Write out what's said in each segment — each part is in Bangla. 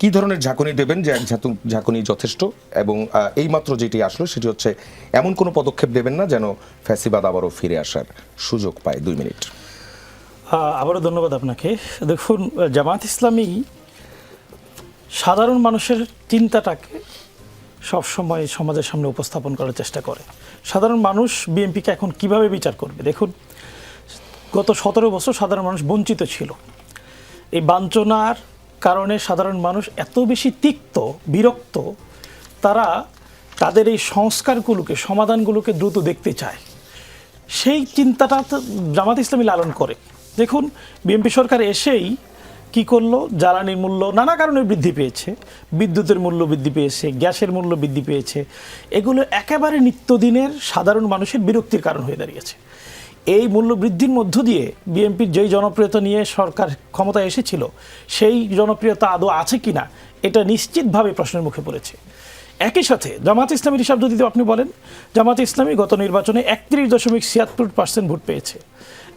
কি ধরনের ঝাঁকুনি দেবেন যে এক ঝাঁকুনি যথেষ্ট, এবং এইমাত্র যেটি আসলো সেটি হচ্ছে এমন কোনো পদক্ষেপ দেবেন না যেন ফ্যাসিবাদ আবারও ফিরে আসার সুযোগ পায়? 2 মিনিট। আবারও ধন্যবাদ আপনাকে। দেখুন, জামাত ইসলামী সাধারণ মানুষের চিন্তাটাকে সবসময় সমাজের সামনে উপস্থাপন করার চেষ্টা করে। সাধারণ মানুষ বিএনপিকে এখন কিভাবে বিচার করবে? দেখুন, গত 17 বছর সাধারণ মানুষ বঞ্চিত ছিল। এই বাঞ্ছনার কারণে সাধারণ মানুষ এত বেশি তিক্ত, বিরক্ত, তারা তাদের এই সংস্কারগুলোকে, সমাধানগুলোকে দ্রুত দেখতে চায়। সেই চিন্তাটা জামাত ইসলামী লালন করে। দেখুন, বিএনপি সরকার এসেই কি করলো? জ্বালানির মূল্য নানা কারণে বৃদ্ধি পেয়েছে, বিদ্যুতের মূল্য বৃদ্ধি পেয়েছে, গ্যাসের মূল্য বৃদ্ধি পেয়েছে। এগুলো একেবারে নিত্যদিনের সাধারণ মানুষের বিরক্তির কারণ হয়ে দাঁড়িয়েছে। এই মূল্য বৃদ্ধির মধ্য দিয়ে বিএনপির যেই জনপ্রিয়তা নিয়ে সরকার ক্ষমতায় এসেছিল, সেই জনপ্রিয়তা আদৌ আছে কি না এটা নিশ্চিতভাবে প্রশ্নের মুখে পড়েছে। একই সাথে জামাত ইসলামীর হিসাব যদি আপনি বলেন, জামাত ইসলামী গত নির্বাচনে 31.76% ভোট পেয়েছে,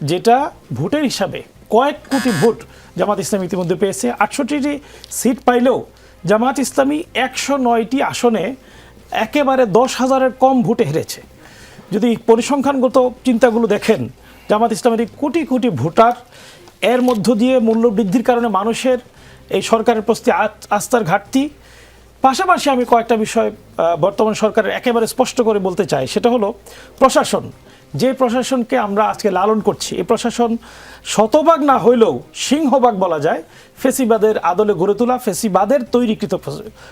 যেটা ভোটের হিসাবে কয়েক কোটি ভোট জামাত ইসলামী ইতিমধ্যে পেয়েছে। 68টি সিট পাইলেও জামাত ইসলামী 109টি আসনে একেবারে 10,000-এর কম ভোটে হেরেছে। যদি পরিসংখ্যানগত চিন্তাগুলো দেখেন, জামাত ইসলামের এই কোটি কোটি ভোটার, এর মধ্য দিয়ে মূল্যবৃদ্ধির কারণে মানুষের এই সরকারের প্রতি আস্থার ঘাটতি, পাশাপাশি আমি কয়েকটা বিষয় বর্তমান সরকারের একেবারে স্পষ্ট করে বলতে চাই। সেটা হলো প্রশাসন। যে প্রশাসনকে আমরা আজকে লালন করছি, এই প্রশাসন শতভাগ না হইলেও সিংহভাগ বলা যায় ফেসিবাদের আদলে গড়ে তোলা, ফেসিবাদের তৈরিকৃত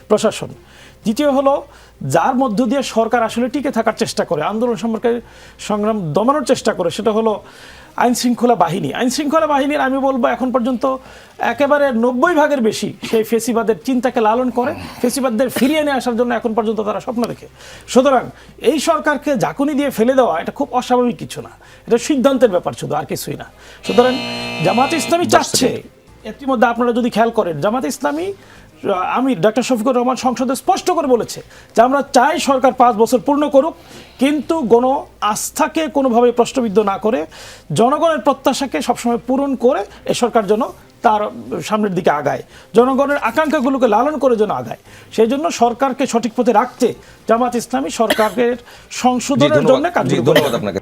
প্রশাসন। দ্বিতীয় হলো, যার মধ্য দিয়ে সরকার আসলে টিকে থাকার চেষ্টা করে, আন্দোলন সংগ্রাম দমানোর চেষ্টা করে, সেটা হলো আইনশৃঙ্খলা বাহিনী। আইনশৃঙ্খলা বাহিনীর আমি বলবো এখন পর্যন্ত একেবারে 90% বেশি সেই ফেসিবাদের চিন্তাকে লালন করে, ফেসিবাদদের ফিরিয়ে নিয়ে আসার জন্য এখন পর্যন্ত তারা স্বপ্ন দেখে। সুতরাং এই সরকারকে ঝাঁকুনি দিয়ে ফেলে দেওয়া এটা খুব অস্বাভাবিক কিছু না, এটা সিদ্ধান্তের ব্যাপার শুধু, আর কিছুই না। সুতরাং জামাত ইসলামী চাচ্ছে, ইতিমধ্যে আপনারা যদি খেয়াল করেন, জামাত ইসলামী আমির ডক্টর শফিকুর রহমান সংসদে স্পষ্ট করে বলেছে যে আমরা চাই সরকার 5 বছর পূর্ণ করুক, কিন্তু গণ আস্থাকে কোনোভাবে প্রশ্নবিদ্ধ না করে জনগণের প্রত্যাশাকে সবসময় পূরণ করে এই সরকার যেন তার সামনের দিকে আগায়, জনগণের আকাঙ্ক্ষাগুলোকে লালন করে যেন আগায়। সেই জন্য সরকারকে সঠিক পথে রাখতে জামাত ইসলামী সরকারের সংশোধনের জন্য কাজ করে। ধন্যবাদ আপনাকে।